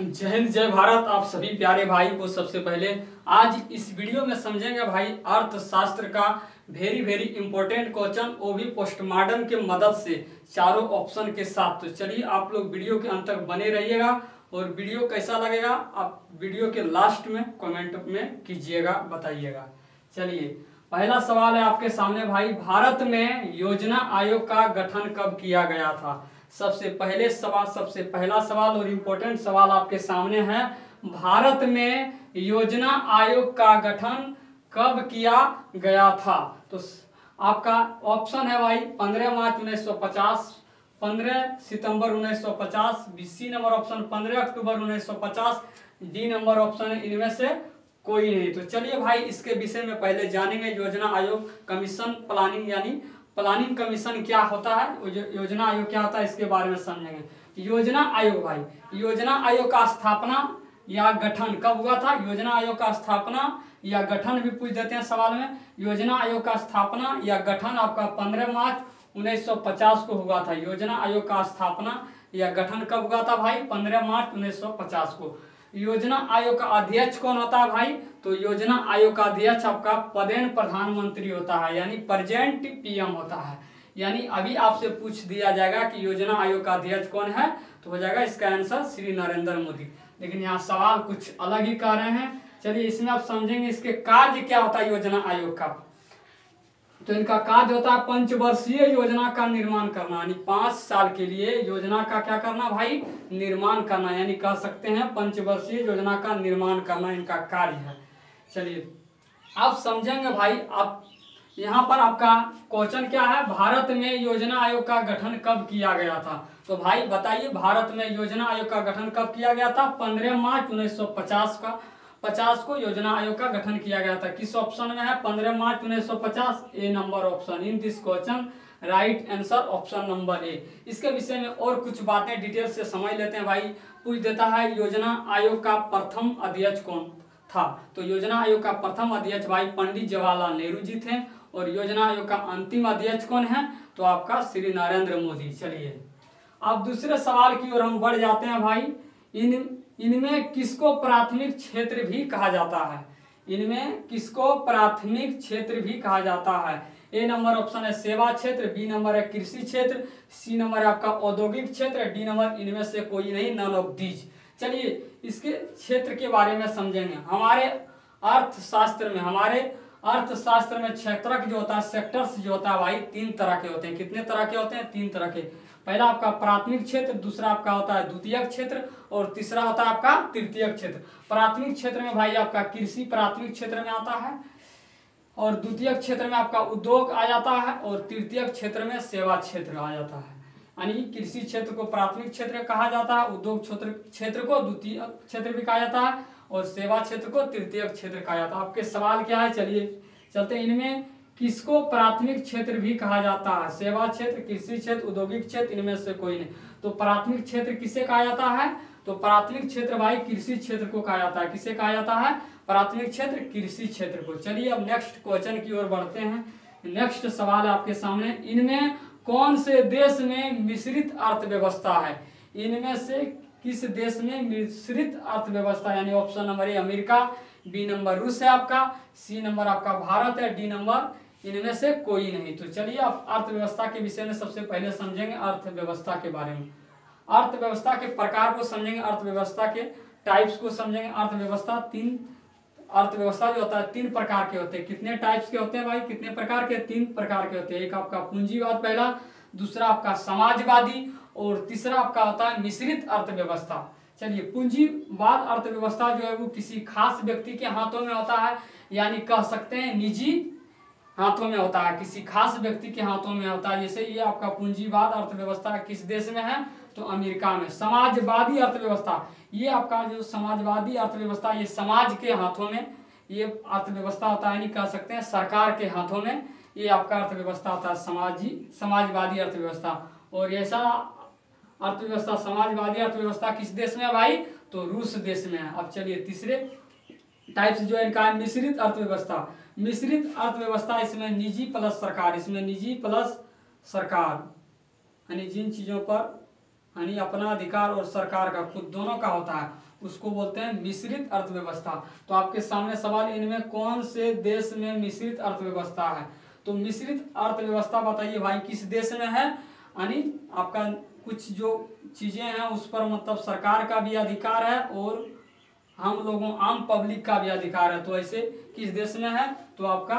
जय हिंद जय भारत। आप सभी प्यारे भाई को सबसे पहले आज इस वीडियो में समझेंगे भाई अर्थशास्त्र का वेरी इंपॉर्टेंट क्वेश्चन, वो भी पोस्टमार्टम के मदद से चारों ऑप्शन के साथ। तो चलिए आप लोग वीडियो के अंत तक बने रहिएगा और वीडियो कैसा लगेगा आप वीडियो के लास्ट में कमेंट में कीजिएगा, बताइएगा। चलिए पहला सवाल है आपके सामने भाई, भारत में योजना आयोग का गठन कब किया गया था? सबसे पहला सवाल और इम्पोर्टेंट सवाल आपके सामने है, भारत में योजना आयोग का गठन कब किया गया था? तो आपका ऑप्शन है भाई 15 मार्च 1950, 15 सितंबर 1950, सी नंबर ऑप्शन 15 अक्टूबर 1950, डी नंबर ऑप्शन है इनमें से कोई नहीं। तो चलिए भाई इसके विषय में पहले जानेंगे। योजना आयोग कमीशन प्लानिंग यानी प्लानिंग कमीशन क्या होता है, योजना आयोग क्या होता है, इसके बारे में समझेंगे। योजना आयोग भाई, योजना आयोग का स्थापना या गठन कब हुआ था? योजना आयोग का स्थापना या गठन भी पूछ देते हैं सवाल में। योजना आयोग का स्थापना या गठन आपका 15 मार्च 1950 को हुआ था। योजना आयोग का स्थापना या गठन कब हुआ था भाई? 15 मार्च 1950 को। योजना आयोग का अध्यक्ष कौन होता है भाई? तो योजना आयोग का अध्यक्ष आपका पदेन प्रधानमंत्री होता है, यानी प्रेजेंट पीएम होता है। यानी अभी आपसे पूछ दिया जाएगा कि योजना आयोग का अध्यक्ष कौन है, तो हो जाएगा इसका आंसर श्री नरेंद्र मोदी। लेकिन यहाँ सवाल कुछ अलग ही कर रहे हैं। चलिए इसमें आप समझेंगे इसके कार्य क्या होता है योजना आयोग का। तो इनका कार्य होता है पंचवर्षीय योजना का निर्माण करना, यानी 5 साल के लिए योजना का क्या करना भाई? निर्माण करना, यानी कह सकते हैं पंचवर्षीय योजना का निर्माण करना इनका कार्य है। चलिए आप समझेंगे भाई। आप यहाँ पर आपका क्वेश्चन क्या है, भारत में योजना आयोग का गठन कब किया गया था? तो भाई बताइए भारत में योजना आयोग का गठन कब किया गया था? 15 मार्च 1950 को योजना आयोग का गठन किया गया था। किस ऑप्शन में है 15 मार्च 1950? A number option. In this question right answer option number A. इसके विषय में और कुछ बातें डिटेल से समझ लेते हैं भाई। पूछ देता है योजना आयोग का प्रथम अध्यक्ष कौन था? तो योजना आयोग का प्रथम अध्यक्ष भाई पंडित जवाहरलाल नेहरू जी थे। और योजना आयोग का अंतिम अध्यक्ष कौन है? तो आपका श्री नरेंद्र मोदी। चलिए अब दूसरे सवाल की ओर हम बढ़ जाते हैं भाई। इनमें किसको प्राथमिक क्षेत्र भी कहा जाता है? इनमें किसको प्राथमिक क्षेत्र भी कहा जाता है? ए नंबर ऑप्शन है सेवा क्षेत्र, बी नंबर है कृषि क्षेत्र, सी नंबर है आपका औद्योगिक क्षेत्र, डी नंबर इनमें से कोई नहीं, नन ऑफ दीज। चलिए इसके क्षेत्र के बारे में समझेंगे। हमारे अर्थशास्त्र में क्षेत्रक जो होता है, सेक्टर्स जो होता है भाई 3 तरह के होते हैं। कितने तरह के होते हैं? 3 तरह के। पहला आपका प्राथमिक क्षेत्र, दूसरा आपका होता है द्वितीयक क्षेत्र और तीसरा होता है आपका तृतीयक क्षेत्र। प्राथमिक क्षेत्र में भाई आपका कृषि प्राथमिक क्षेत्र में आता है, और द्वितीयक क्षेत्र में आपका उद्योग आ जाता है, और तृतीयक क्षेत्र में सेवा क्षेत्र आ जाता है। यानी कृषि क्षेत्र को प्राथमिक क्षेत्र कहा जाता है, उद्योग क्षेत्र को द्वितीय क्षेत्र भी कहा जाता है, और सेवा क्षेत्र को तृतीय क्षेत्र कहा जाता है। आपके सवाल क्या है? चलिए चलते हैं। इनमें किसको प्राथमिक क्षेत्र भी कहा जाता है? सेवा क्षेत्र, कृषि क्षेत्र, औद्योगिक क्षेत्र, इनमें से कोई नहीं। तो प्राथमिक क्षेत्र किसे कहा जाता है? तो प्राथमिक क्षेत्र भाई कृषि क्षेत्र को कहा जाता है। किसे कहा जाता है? प्राथमिक क्षेत्र कृषि क्षेत्र को। चलिए अब नेक्स्ट क्वेश्चन की ओर बढ़ते हैं। नेक्स्ट सवाल है आपके सामने, इनमें कौन से देश में मिश्रित अर्थव्यवस्था है? इनमें से किस देश में मिश्रित अर्थव्यवस्था? यानी option number A America, B number रूस है आपका, सी नंबर आपका भारत है, डी नंबर इनमें से कोई नहीं। तो चलिए आप अर्थव्यवस्था के विषय में सबसे पहले समझेंगे अर्थव्यवस्था के बारे में। अर्थव्यवस्था के प्रकार को समझेंगे, अर्थव्यवस्था के टाइप्स को समझेंगे। अर्थव्यवस्था जो होता है 3 प्रकार के होते हैं। कितने टाइप्स के होते हैं भाई? कितने प्रकार के? 3 प्रकार के होते हैं। एक आपका पूंजीवाद पहला, दूसरा आपका समाजवादी, और तीसरा आपका होता है मिश्रित अर्थव्यवस्था। चलिए पूंजीवाद अर्थव्यवस्था जो है वो किसी खास व्यक्ति के हाथों में होता है, यानी कह सकते हैं निजी हाथों में होता है, किसी खास व्यक्ति के हाथों में होता है। जैसे ये आपका पूंजीवाद अर्थव्यवस्था किस देश में है? तो अमेरिका में। समाजवादी अर्थव्यवस्था, ये आपका जो समाजवादी अर्थव्यवस्था ये समाज के हाथों में ये अर्थव्यवस्था होता है, यानी कह सकते हैं सरकार के हाथों में ये आपका अर्थव्यवस्था होता है, समाजवादी अर्थव्यवस्था। और ऐसा अर्थव्यवस्था समाजवादी अर्थव्यवस्था किस देश में है भाई? तो रूस देश में है। अब चलिए तीसरे टाइप्स जो है इनका है मिश्रित अर्थव्यवस्था। मिश्रित अर्थव्यवस्था इसमें निजी प्लस सरकार, यानी जिन चीजों पर यानी अपना अधिकार और सरकार का खुद दोनों का होता है, उसको बोलते हैं मिश्रित अर्थव्यवस्था। तो आपके सामने सवाल, इनमें कौन से देश में मिश्रित अर्थव्यवस्था है? तो मिश्रित अर्थव्यवस्था बताइए भाई किस देश में है? यानी आपका कुछ जो चीजें हैं उस पर मतलब सरकार का भी अधिकार है और हम लोगों आम पब्लिक का भी अधिकार है। तो ऐसे किस देश में है? तो आपका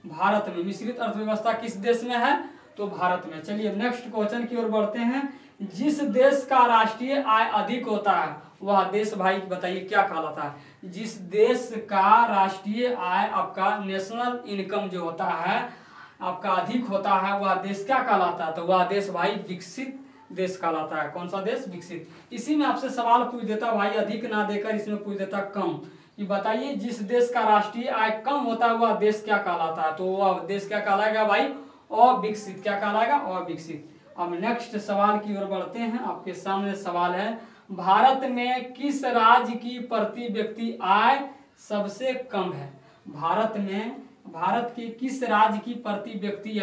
भारत में। मिश्रित अर्थव्यवस्था किस देश में है? तो भारत में। चलिए नेक्स्ट क्वेश्चन की ओर बढ़ते हैं। जिस देश का राष्ट्रीय आय अधिक होता है वह देश भाई बताइए क्या कहलाता है? जिस देश का राष्ट्रीय आय आपका नेशनल इनकम जो होता है आपका अधिक होता है वह देश क्या कहलाता है? तो वह देश भाई विकसित देश कहलाता है। कौन सा देश? विकसित। इसी में आपसे सवाल पूछ देता भाई, अधिक ना देकर इसमें पूछ देता कम, कि बताइए जिस देश का राष्ट्रीय आय कम होता है वह देश क्या कहलाता है? तो वह देश क्या कहलाएगा भाई? अविकसित। क्या कहलाएगा? अविकसित। अब नेक्स्ट सवाल की ओर बढ़ते हैं। आपके सामने सवाल है, भारत में किस राज्य की प्रति व्यक्ति आय सबसे कम है? भारत के किस राज्य की प्रति व्यक्ति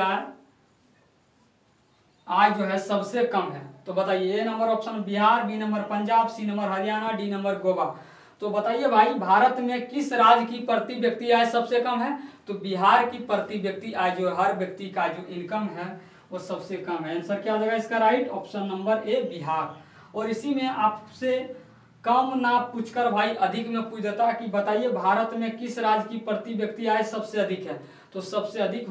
आय जो है सबसे कम है? तो बताइए। A number option Bihar, B number Punjab, C number Haryana, D number Goa. तो बताइए भाई भारत में किस राज्य की प्रति व्यक्ति आय सबसे कम है? तो बिहार की प्रति व्यक्ति आय जो हर व्यक्ति का जो इनकम है वो सबसे कम है। आंसर क्या आ जाएगा इसका? राइट ऑप्शन नंबर ए बिहार। और इसी में आपसे कम ना पूछकर भाई अधिक में पूछ देता कि बताइए भारत में किस राज्य की प्रति व्यक्ति आय सबसे अधिक है? तो सबसे अधिक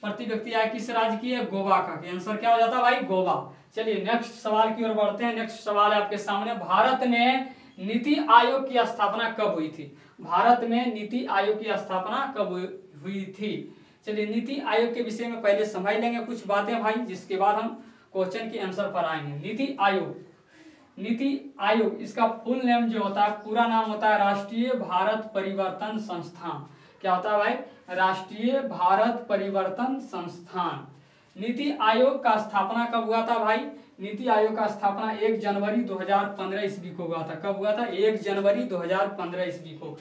प्रति व्यक्ति आय किस राज्य की है? गोवा का। आंसर क्या हो जाता भाई? गोवा। चलिए नेक्स्ट सवाल की ओर बढ़ते हैं। नेक्स्ट सवाल है आपके सामने, भारत में नीति आयोग की स्थापना कब हुई थी? भारत में नीति आयोग की स्थापना कब हुई थी? चलिए नीति आयोग के विषय में पहले समझ लेंगे कुछ बातें भाई, जिसके बाद हम क्वेश्चन के आंसर पर आएंगे। नीति आयोग इसका फुल नेम जो होता है, पूरा नाम होता है राष्ट्रीय भारत परिवर्तन संस्थान। क्या होता है भाई? राष्ट्रीय भारत परिवर्तन संस्थान। नीति आयोग का स्थापना कब हुआ था भाई? नीति आयोग का स्थापना 1 जनवरी 2015 ईस्वी को हुआ था। कब हुआ था? 1 जनवरी 2015 ईस्वी को।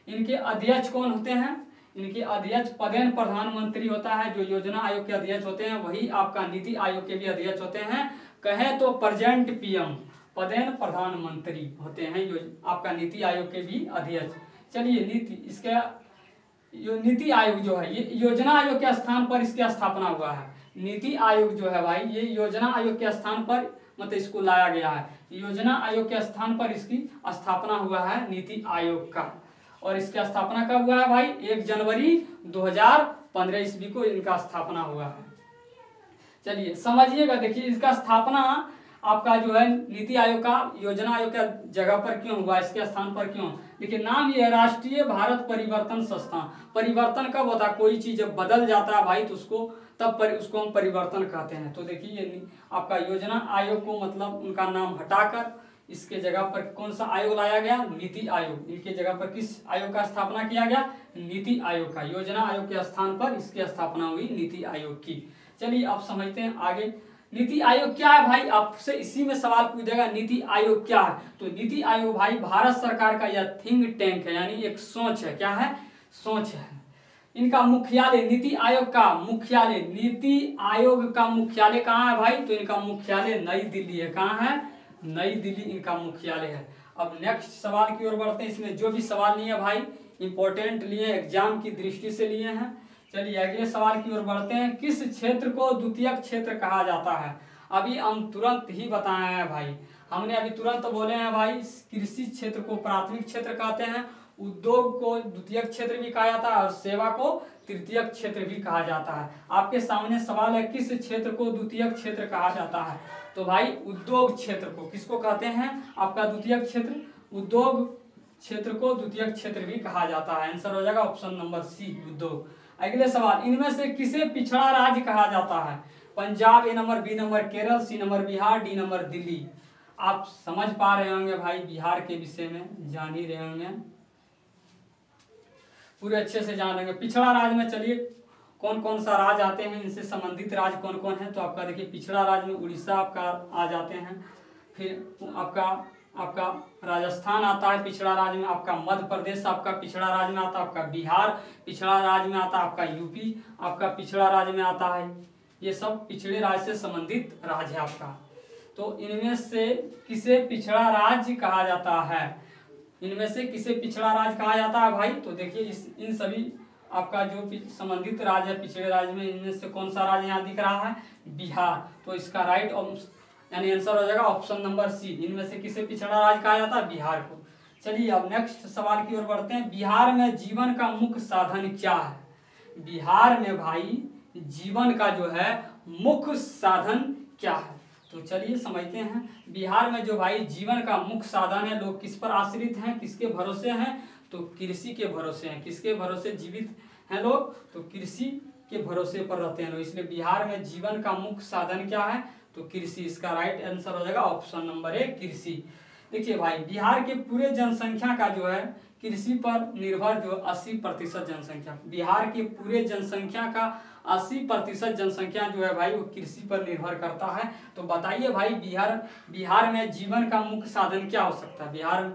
इनके अध्यक्ष कौन होते हैं? इनके अध्यक्ष पदेन प्रधानमंत्री होता है। जो योजना आयोग के अध्यक्ष होते हैं वही आपका नीति आयोग के भी अध्यक्ष होते हैं। कहें तो प्रेजेंट पीएम, पदेन प्रधानमंत्री होते हैं आपका नीति आयोग के भी अध्यक्ष। चलिए नीति आयोग जो है ये योजना आयोग के स्थान पर इसकी स्थापना हुआ है। नीति आयोग जो है भाई ये योजना आयोग के स्थान पर मतलब इसको लाया गया है। योजना आयोग के स्थान पर इसकी स्थापना हुआ है नीति आयोग का। और इसकी स्थापना कब हुआ है भाई? 1 जनवरी 2015 ईस्वी को इनका स्थापना हुआ है। चलिए समझिएगा, देखिए इसका स्थापना आपका जो है नीति आयोग का योजना आयोग के जगह पर क्यों हुआ, इसके स्थान पर क्यों? देखिए नाम ये है राष्ट्रीय भारत परिवर्तन संस्थान। परिवर्तन कब होता है? कोई चीज जब बदल जाता है भाई तो उसको हम परिवर्तन कहते हैं। तो देखिए आपका योजना आयोग को मतलब उनका नाम हटाकर इसके जगह पर कौन सा आयोग लाया गया? नीति आयोग। इनके जगह पर किस आयोग का स्थापना किया गया? नीति आयोग का। योजना आयोग के स्थान पर इसकी स्थापना हुई नीति आयोग की। चलिए अब समझते हैं आगे नीति आयोग क्या है भाई? आपसे इसी में सवाल पूछ देगा नीति आयोग क्या है? तो नीति आयोग भाई भारत सरकार का यह थिंक टैंक है, यानी एक सोच है। क्या है? सोच है। इनका मुख्यालय, नीति आयोग का मुख्यालय, नीति आयोग का मुख्यालय कहाँ है भाई? तो इनका मुख्यालय नई दिल्ली है। कहाँ है? नई दिल्ली इनका मुख्यालय है। अब नेक्स्ट सवाल की ओर बढ़ते हैं। इसमें जो भी सवाल नहीं है भाई इंपॉर्टेंट लिए, एग्जाम की दृष्टि से लिए हैं। चलिए अगले सवाल की ओर बढ़ते हैं। किस क्षेत्र को द्वितीयक क्षेत्र कहा जाता है? अभी हम तुरंत ही बताए हैं भाई, हमने अभी तुरंत बोले हैं भाई कृषि क्षेत्र को प्राथमिक क्षेत्र कहते हैं, उद्योग को द्वितीयक क्षेत्र भी कहा जाता है और सेवा को तृतीयक क्षेत्र भी कहा जाता है। आपके सामने सवाल है किस क्षेत्र को द्वितीयक क्षेत्र कहा जाता है? तो भाई उद्योग क्षेत्र को किसको कहते हैं? आपका द्वितीयक क्षेत्र, उद्योग क्षेत्र को द्वितीयक क्षेत्र भी कहा जाता है। आंसर हो जाएगा ऑप्शन नंबर सी, उद्योग। अगले सवाल, इनमें से किसे पिछड़ा राज्य कहा जाता है? Punjab, A number, B number Kerala, C number Bihar, D number Delhi. आप समझ पा रहे होंगे भाई, बिहार के विषय में जान ही रहे होंगे, पूरे अच्छे से जान लेंगे। पिछड़ा राज्य में चलिए कौन कौन सा राज्य आते हैं, इनसे संबंधित राज्य कौन कौन है? तो आपका देखिए पिछड़ा राज्य में उड़ीसा आपका आ जाते हैं, फिर आपका राजस्थान आता है पिछड़ा राज्य में, आपका मध्य प्रदेश आपका पिछड़ा राज्य में आता है, आपका बिहार पिछड़ा राज्य में आता है, आपका यूपी आपका पिछड़ा राज्य में आता है। ये सब पिछड़े राज्य से संबंधित राज्य है आपका। तो इनमें से किसे पिछड़ा राज्य कहा जाता है? इनमें से किसे पिछड़ा राज्य कहा जाता है भाई? तो देखिए इन सभी आपका जो संबंधित राज्य है पिछड़े राज्य में, इनमें से कौन सा राज्य यहाँ दिख रहा है? बिहार। तो इसका राइट यानी आंसर हो जाएगा ऑप्शन नंबर सी। इनमें से किसे पिछड़ा राज्य कहा जाता है? बिहार को। चलिए अब नेक्स्ट सवाल की ओर बढ़ते हैं। बिहार में जीवन का मुख्य साधन क्या है? बिहार में भाई जीवन का जो है मुख्य साधन क्या है? तो चलिए समझते हैं। बिहार में जो भाई जीवन का मुख्य साधन है, लोग किस पर आश्रित हैं, किसके भरोसे हैं? तो कृषि के भरोसे हैं। किसके भरोसे जीवित हैं लोग? तो कृषि के भरोसे पर रहते हैं लोग। इसलिए बिहार में जीवन का मुख्य साधन क्या है? तो कृषि। इसका राइट आंसर हो जाएगा ऑप्शन नंबर ए, कृषि। देखिए भाई बिहार के पूरे जनसंख्या का जो है कृषि पर निर्भर जो 80% जनसंख्या, बिहार के पूरे जनसंख्या का 80% जनसंख्या जो है भाई वो कृषि पर निर्भर करता है। तो बताइए भाई बिहार में जीवन का मुख्य साधन क्या हो सकता है? बिहार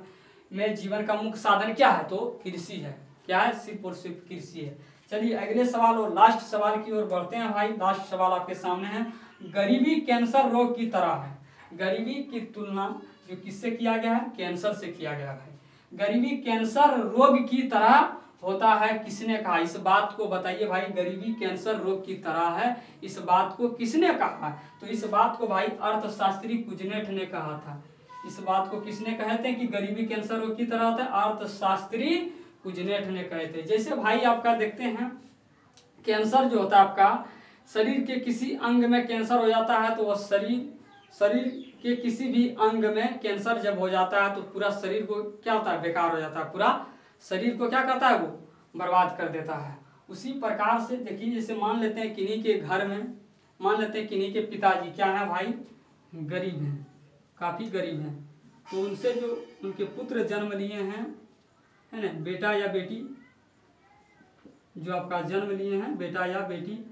में जीवन का मुख्य साधन क्या है? तो कृषि है। क्या है? सिर्फ और सिर्फ कृषि है। चलिए अगले सवाल और लास्ट सवाल की ओर बढ़ते हैं भाई। लास्ट सवाल आपके सामने है। गरीबी कैंसर रोग की तरह है। गरीबी की तुलना जो किससे किया गया है? कैंसर से किया गया है। गरीबी कैंसर रोग की तरह होता है, किसने कहा? इस बात को बताइए भाई। गरीबी कैंसर रोग की तरह है, इस बात को किसने कहा? तो इस बात को भाई अर्थशास्त्री कुजनेट ने कहा था। इस बात को किसने कहे थे कि गरीबी कैंसर रोग की तरह होता है? अर्थशास्त्री कुजनेट ने कहे थे। जैसे भाई आपका देखते हैं कैंसर जो होता है आपका शरीर के किसी अंग में कैंसर हो जाता है तो वह शरीर के किसी भी अंग में कैंसर जब हो जाता है तो पूरा शरीर को क्या होता है? बेकार हो जाता है। पूरा शरीर को क्या करता है? वो बर्बाद कर देता है। उसी प्रकार से देखिए जैसे मान लेते हैं किन्हीं के घर में, मान लेते हैं किन्हीं के पिताजी क्या है भाई? गरीब हैं, काफ़ी गरीब हैं। तो उनसे जो उनके पुत्र जन्म लिए हैं, है ना, बेटा या बेटी जो आपका जन्म लिए हैं, बेटा या बेटी,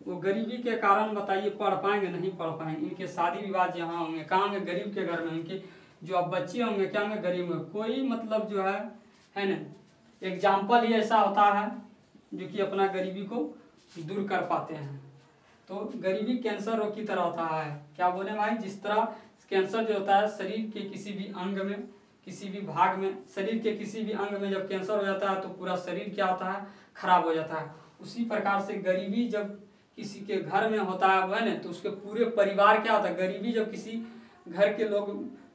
वो गरीबी के कारण बताइए पढ़ पाएंगे? नहीं पढ़ पाएंगे। इनके शादी विवाह यहाँ होंगे, कहाँ होंगे? गरीब के घर में। इनके जो अब बच्चे होंगे क्या होंगे? गरीब में। कोई मतलब जो है ना, एग्जाम्पल ही ऐसा होता है जो कि अपना गरीबी को दूर कर पाते हैं। तो गरीबी कैंसर रोग की तरह होता है। क्या बोले भाई? जिस तरह कैंसर जो होता है शरीर के किसी भी अंग में, किसी भी भाग में, शरीर के किसी भी अंग में जब कैंसर हो जाता है तो पूरा शरीर क्या होता है? खराब हो जाता है। उसी प्रकार से गरीबी जब किसी के घर में होता है वह ना, तो उसके पूरे परिवार क्या होता है? गरीबी जब किसी घर के लोग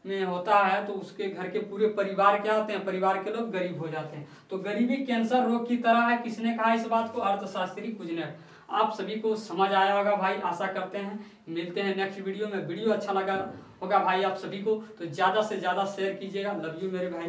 में होता है तो उसके घर के पूरे परिवार क्या होते हैं? परिवार के लोग गरीब हो जाते हैं। तो गरीबी कैंसर रोग की तरह है, किसने कहा इस बात को? अर्थशास्त्री कुजनेट। आप सभी को समझ आया होगा भाई, आशा करते हैं। मिलते हैं नेक्स्ट वीडियो में। वीडियो अच्छा लगा होगा भाई आप सभी को तो ज़्यादा से ज़्यादा शेयर कीजिएगा। लव यू मेरे भाई।